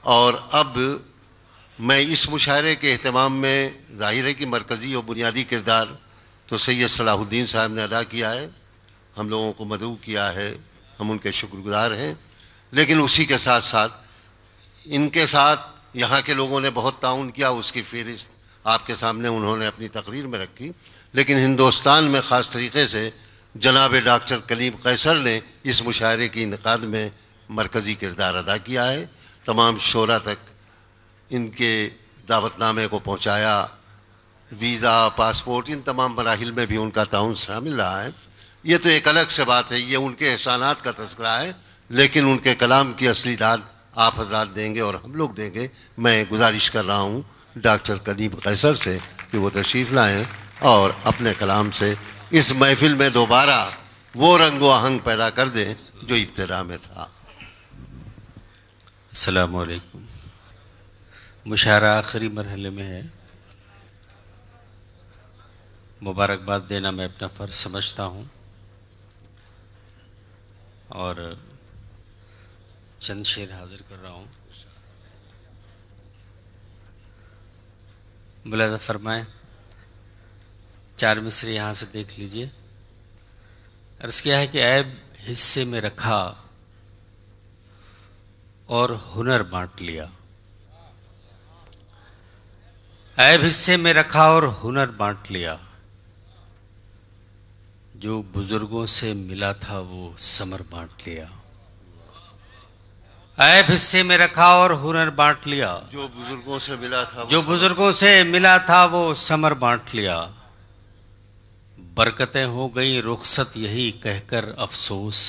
اور اب میں اس مشاعرے کے اہتمام میں ظاہر ہے کہ مرکزی اور بنیادی کردار تو سید صلاح الدین صاحب نے ادا کیا ہے، ہم لوگوں کو مدعو کیا ہے، ہم ان کے شکر گزار ہیں، لیکن اسی کے ساتھ ساتھ ان کے ساتھ یہاں کے لوگوں نے بہت تعاون کیا، اس کی فہرست آپ کے سامنے انہوں نے اپنی تقریر میں رکھی، لیکن ہندوستان میں خاص طریقے سے جناب ڈاکٹر کلیم قیصر نے اس مشاعرے کی انعقاد میں مرکزی کردار ادا کیا ہے، تمام شعراء تک ان کے دعوت نامے کو پہنچایا، ویزا، پاسپورٹ، ان تمام مراحل میں بھی ان کا تعاون شامل رہا ہے۔ یہ تو ایک الگ سے بات ہے، یہ ان کے احسانات کا تذکرہ ہے، لیکن ان کے کلام کی اصلی داد آپ حضرات دیں گے اور ہم لوگ دیں گے۔ میں گزارش کر رہا ہوں ڈاکٹر کلیم قیصر سے کہ وہ تشریف لائیں اور اپنے کلام سے اس محفل میں دوبارہ وہ رنگ و آہنگ پیدا کر دیں جو ابتدا میں تھا۔ السلام علیکم۔ مشاعرہ آخری مرحلے میں ہے، مبارکباد دینا میں اپنا فرض سمجھتا ہوں اور چند شعر حاضر کر رہا ہوں۔ ملاحظہ فرمائیں، 4 مصرے یہاں سے دیکھ لیجئے۔ عرض کیا ہے کہ عیب حصے میں رکھا اور ہنر بانٹ لیا، عیب حصے میں رکھا اور ہنر بانٹ لیا، جو بزرگوں سے ملا تھا وہ ثمر بانٹ لیا، عیب حصے میں رکھا اور ہنر بانٹ لیا، جو بزرگوں سے ملا تھا جو بزرگوں سے ملا تھا وہ ثمر بانٹ لیا، برکتیں ہو گئی رخصت یہی کہہ کر افسوس،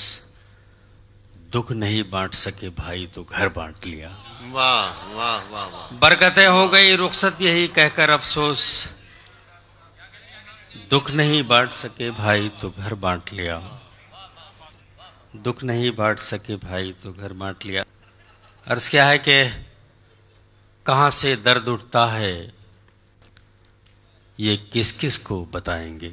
دکھ نہیں بانٹ سکے بھائی تو گھر بانٹ لیا۔ واہ واہ واہ واہ، برکتیں ہو گئی رخصت یہی کہہ کر افسوس، دکھ نہیں بانٹ سکے بھائی تو گھر بانٹ لیا، دکھ نہیں بانٹ سکے بھائی تو گھر بانٹ لیا۔ عرض کیا ہے کہ کہاں سے درد اٹھتا ہے یہ کس کس کو بتائیں گے،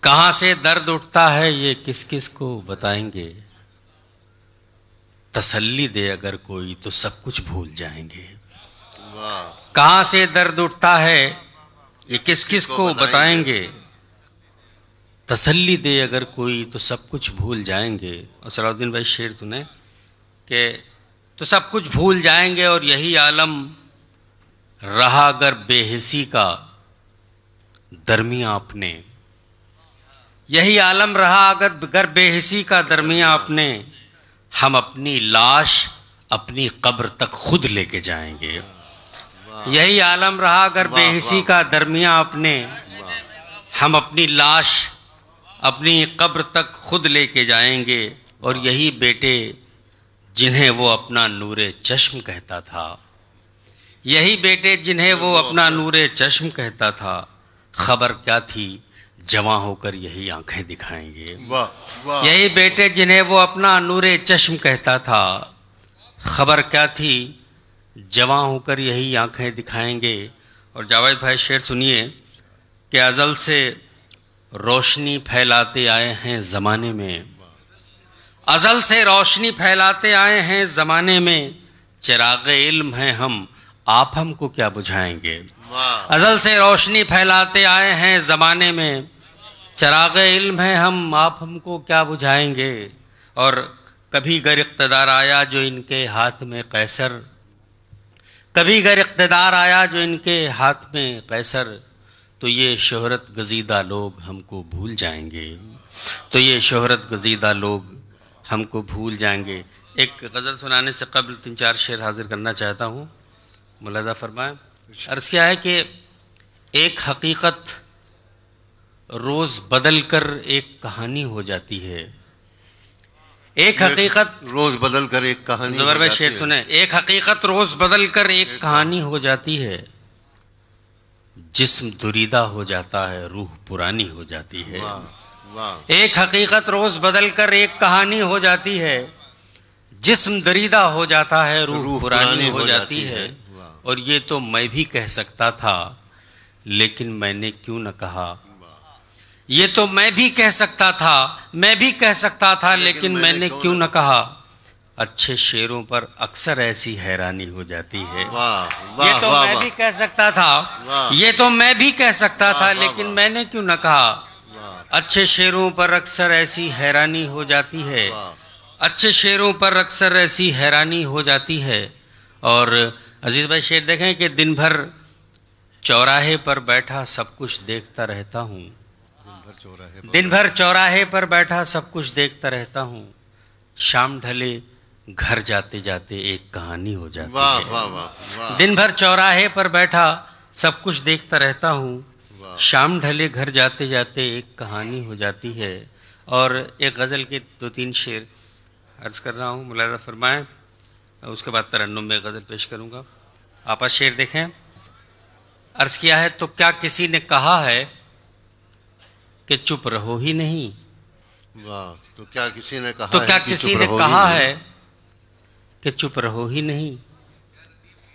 کہاں سے درد اٹھتا ہے یہ کس کس کو بتائیں گے، تسلی دے اگر کوئی تو سب کچھ بھول جائیں گے، کہاں سے درد اٹھتا ہے یہ کس کس کو بتائیں گے، تسلی دے اگر کوئی تو سب کچھ بھول جائیں گے۔ اور صلاح الدین بھائی شعر سنیں کہ تو سب کچھ بھول جائیں گے اور یہی عالم رہا اگر بے حسی کا درمیاں اپنے، یہی عالم رہا اگر بے حسی کا درمیاں اپنے، ہم اپنی لاش اپنی قبر تک خود لے کے جائیں گے، یہی عالم رہا اگر بے حسی کا درمیاں اپنے، ہم اپنی لاش اپنی قبر تک خود لے کے جائیں گے، اور یہی بیٹے جنہیں وہ اپنا نور چشم کہتا تھا، یہی بیٹے جنہیں وہ اپنا نور چشم کہتا تھا، خبر کیا تھی جواں ہو کر یہی آنکھیں دکھائیں گے، یہی بیٹے جنہیں وہ اپنا نور چشم کہتا تھا، خبر کیا تھی جواں ہو کر یہی آنکھیں دکھائیں گے۔ اور جاوید بھائی شعر سنیے کہ ازل سے روشنی پھیلاتے آئے ہیں زمانے میں، ازل سے روشنی پھیلاتے آئے ہیں زمانے میں، چراغ علم ہیں ہم آپ ہم کو کیا بجھائیں گے، ازل سے روشنی پھیلاتے آئے ہیں زمانے میں، چراغ علم ہیں ہم آپ ہم کو کیا بجھائیں گے۔ اور کبھی گر اقتدار آیا جو ان کے ہاتھ میں قیصر، کبھی گر اقتدار آیا جو ان کے ہاتھ میں قیصر، تو یہ شہرت گزیدہ لوگ ہم کو بھول جائیں گے، تو یہ شہرت گزیدہ لوگ ہم کو بھول جائیں گے۔ ایک غزل سنانے سے قبل 3-4 شعر حاضر کرنا چاہتا ہوں، ملاحظہ فرمائیں۔ عرض کیا ہے کہ ایک حقیقت روز بدل کر ایک کہانی ہو جاتی ہے، ایک حقیقت روز بدل کر ایک کہانی، زبر بھائی شعر سنیں، ایک حقیقت روز بدل کر ایک کہانی ہو جاتی ہے، جسم دریدہ ہو جاتا ہے روح پرانی ہو جاتی ہے، ایک حقیقت روز بدل کر ایک کہانی ہو جاتی ہے، جسم دریدہ ہو جاتا ہے روح پرانی ہو جاتی ہے۔ اور یہ تو میں بھی کہہ سکتا تھا لیکن میں نے کیوں نہ کہا، یہ تو میں بھی کہہ سکتا تھا، میں بھی کہہ سکتا تھا لیکن میں نے کیوں نہ کہا، اچھے شعروں پر اکثر ایسی حیرانی ہو جاتی ہے. واہ یہ تو واہ میں واہ بھی کہہ سکتا تھا, واہ. یہ تو میں بھی کہہ سکتا تھا, واہ لیکن واہ. میں نے کیوں نہ کہا. واہ اچھے شعروں پر اکثر ایسی حیرانی ہو جاتی ہے, واہ. اچھے شعروں پر اکثر ایسی حیرانی ہو جاتی ہے. اور عزیز بھائی شعر دیکھیں کہ دن بھر چوراہے پر بیٹھا سب کچھ دیکھتا رہتا ہوں. دن بھر چوراہے پر بیٹھا سب کچھ دیکھتا رہتا ہوں. شام ڈھلے گھر جاتے جاتے ایک کہانی ہو جاتی واہ ہے. واہ واہ واہ. دن بھر چوراہے پر بیٹھا سب کچھ دیکھتا رہتا ہوں. واہ. شام ڈھلے گھر جاتے جاتے ایک کہانی ہو جاتی ہے. اور ایک غزل کے 2-3 شعر عرض کر رہا ہوں, ملاحظہ فرمائیں. اس کے بعد ترنم میں غزل پیش کروں گا. آپا شعر دیکھیں. عرض کیا ہے, تو کیا کسی نے کہا ہے کہ چپ رہو ہی نہیں. واہ. تو کیا کسی نے کہا تو ہے کیا کہ کسی چپ نے رہو ہی کہا نہیں؟ ہے کہ چپ رہو ہی نہیں.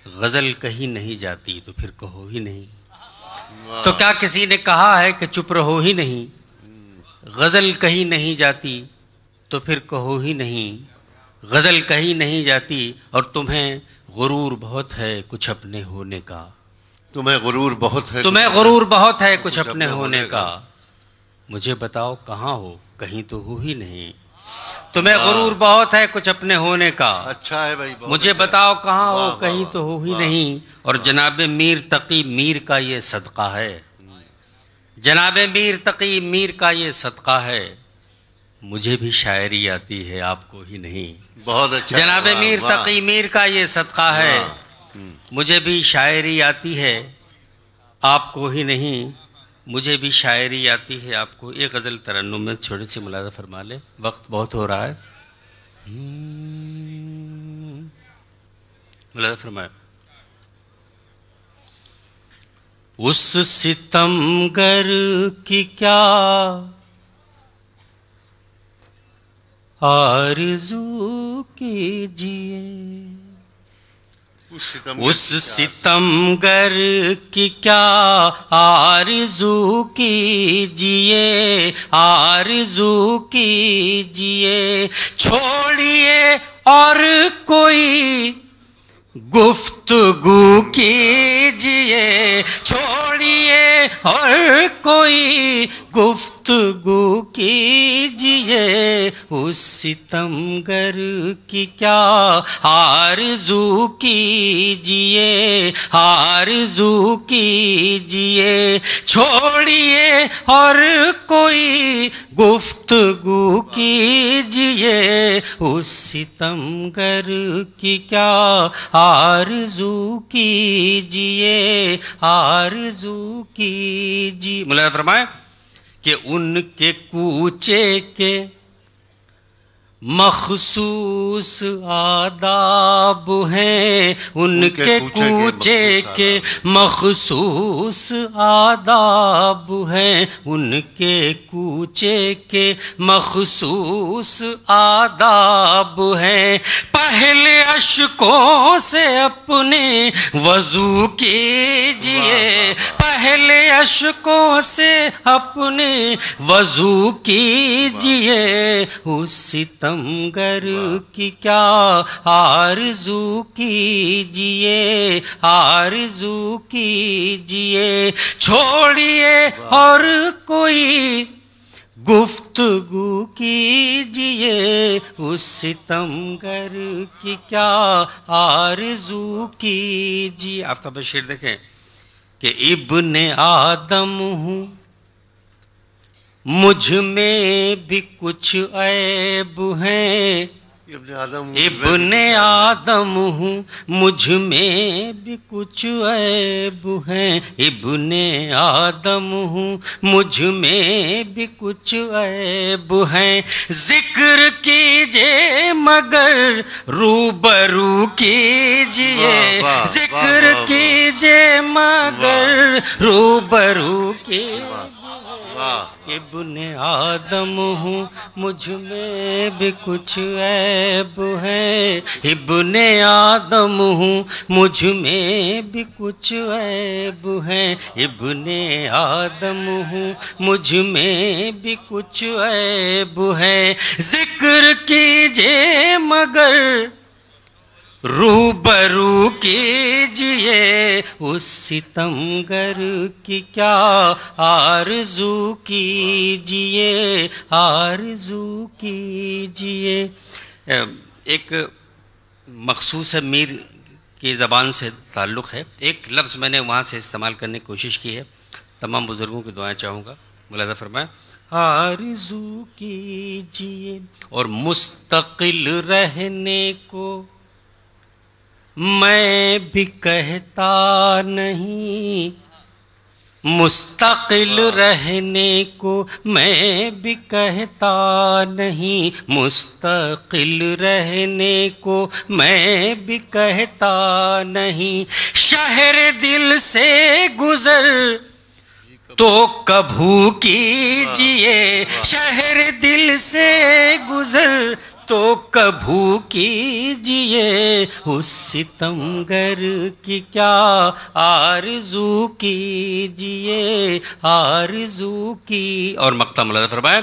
غزل کہیں نہیں جاتی تو پھر کہو ہی نہیں. واہ. تو کیا کسی نے کہا ہے کہ چپ رہو ہی نہیں. غزل کہیں نہیں جاتی تو پھر کہو ہی نہیں. غزل کہیں نہیں جاتی اور تمہیں غرور بہت ہے کچھ اپنے ہونے کا. تمہیں غرور بہت ہے. تمہیں غرور بہت ہے کچھ اپنے ہونے کا. مجھے بتاؤ کہاں ہو, کہیں تو ہو ہی نہیں. تمہیں غرور بہت ہے کچھ اپنے ہونے کا. اچھا ہے بھائی. بہت مجھے اچھا ہے. بتاؤ کہاں ہو, واہ، واہ، کہیں واہ، تو ہو ہی واہ. نہیں. اور جناب میر تقی میر کا یہ صدقہ ہے. جناب میر تقی میر کا یہ صدقہ ہے. مجھے بھی شاعری آتی ہے آپ کو ہی نہیں. بہت اچھا. جناب واہ، میر واہ. تقی میر کا یہ صدقہ ہے. واہ. مجھے بھی شاعری آتی ہے آپ کو ہی نہیں. مجھے بھی شاعری آتی ہے آپ کو. ایک غزل ترنم میں چھوٹی سی ملاحظہ فرما لے, وقت بہت ہو رہا ہے. ملاحظہ فرمائے. اس ستمگر کی کیا آرزو کیجئے. اس ستمگر کی کیا آرزو کیجئے. آرزو کیجئے. چھوڑیے اور کوئی گفتگو کیجئے. چھوڑیے اور کوئی گفتگو کیجئے. اس ستمگر کی کیا آرزو کیجئے. آرزو کیجئے. چھوڑیے اور کوئی گفتگو کیجئے. اس ستمگر کی کیا آرزو کیجئے. آرزو کیجئے. ملاحظہ فرمائیں کہ ان کے کوچے کے مخصوص آداب ہیں. ان کے کوچے کے مخصوص آداب ہیں. ان کے کوچے کے مخصوص آداب ہیں. پہلے اشکوں سے اپنے وضو کیجئے. پہلے اشکوں سے اپنے وضو کیجئے. اس ستمگر کی کیا آرزو کیجئے. آرزو کیجئے. چھوڑیے اور کوئی گفتگو کیجئے. اس ستمگر کی کیا آرزو کیجئے. آفتاب شعر دیکھیں کہ ابن آدم ہوں مجھ میں بھی کچھ عیب ہیں. ابن آدم ہوں مجھ میں بھی کچھ عیب ہیں. ابن آدم ہوں مجھ میں بھی کچھ عیب ہیں. ذکر کیجئے مگر روبرو کیجئے. ذکر کیجئے مگر روبرو کیجئے. ابن آدم ہوں مجھ میں بھی کچھ عیب ہے، ابن آدم ہوں مجھ میں بھی کچھ عیب ہے، ابن آدم ہوں مجھ میں بھی کچھ عیب ہے، ذکر کیجئے مگر روبرو کیجئے اس ستمگر کی کیا آرزو کیجئے، آرزو کیجئے۔ ایک مخصوص میر کی زبان سے تعلق ہے، ایک لفظ میں نے وہاں سے استعمال کرنے کی کوشش کی ہے، تمام بزرگوں کی دعائیں چاہوں گا، ملاحظہ فرمائیں، آرزو کیجئے، اور مستقل رہنے کو میں بھی کہتا نہیں، مستقل رہنے کو میں بھی کہتا نہیں، مستقل رہنے کو میں بھی کہتا نہیں، شہر دل سے گزر تو کبھو کیجئے، شہر دل سے گزر تو کبھو کیجئے اس ستمگر کی کیا آرزو کیجئے، آرزو کی۔ اور مقطع ملاحظہ فرمائیں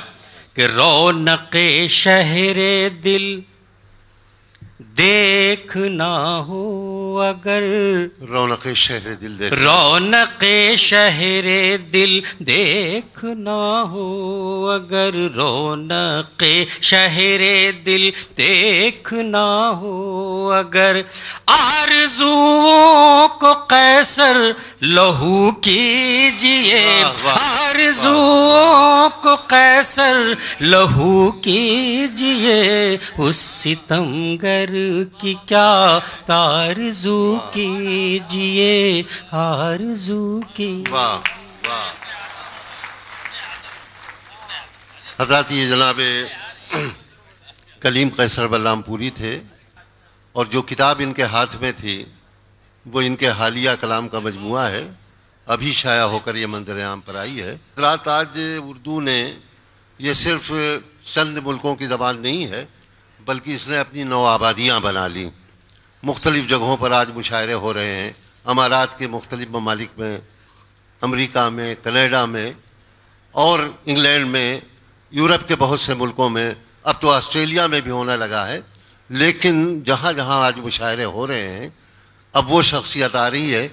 کہ رونق شہر دل دیکھنا ہو اگر، رونق شہر دل دیکھنا، رونق شہر دل دیکھنا ہو اگر، رونق شہر دل دیکھنا ہو اگر، آرزوؤں کو قیصر لہو کیجئے، آرزوؤں کو قیصر لہو کیجئے اس ستمگر کی کیا آرزو کیجئے، آرزو کی۔ واہ واہ حضرات، یہ جناب کلیم قیصر بلرام پوری تھے، اور جو کتاب ان کے ہاتھ میں تھی وہ ان کے حالیہ کلام کا مجموعہ ہے، ابھی شائع ہو کر یہ منظر عام پر آئی ہے۔ حضرات، آج اردو نے یہ صرف چند ملکوں کی زبان نہیں ہے، بلکہ اس نے اپنی نو آبادیاں بنا لیں۔ مختلف جگہوں پر آج مشاعرے ہو رہے ہیں، امارات کے مختلف ممالک میں، امریکہ میں، کینیڈا میں، اور انگلینڈ میں، یورپ کے بہت سے ملکوں میں، اب تو آسٹریلیا میں بھی ہونے لگا ہے۔ لیکن جہاں جہاں آج مشاعرے ہو رہے ہیں، اب وہ شخصیت آ رہی ہے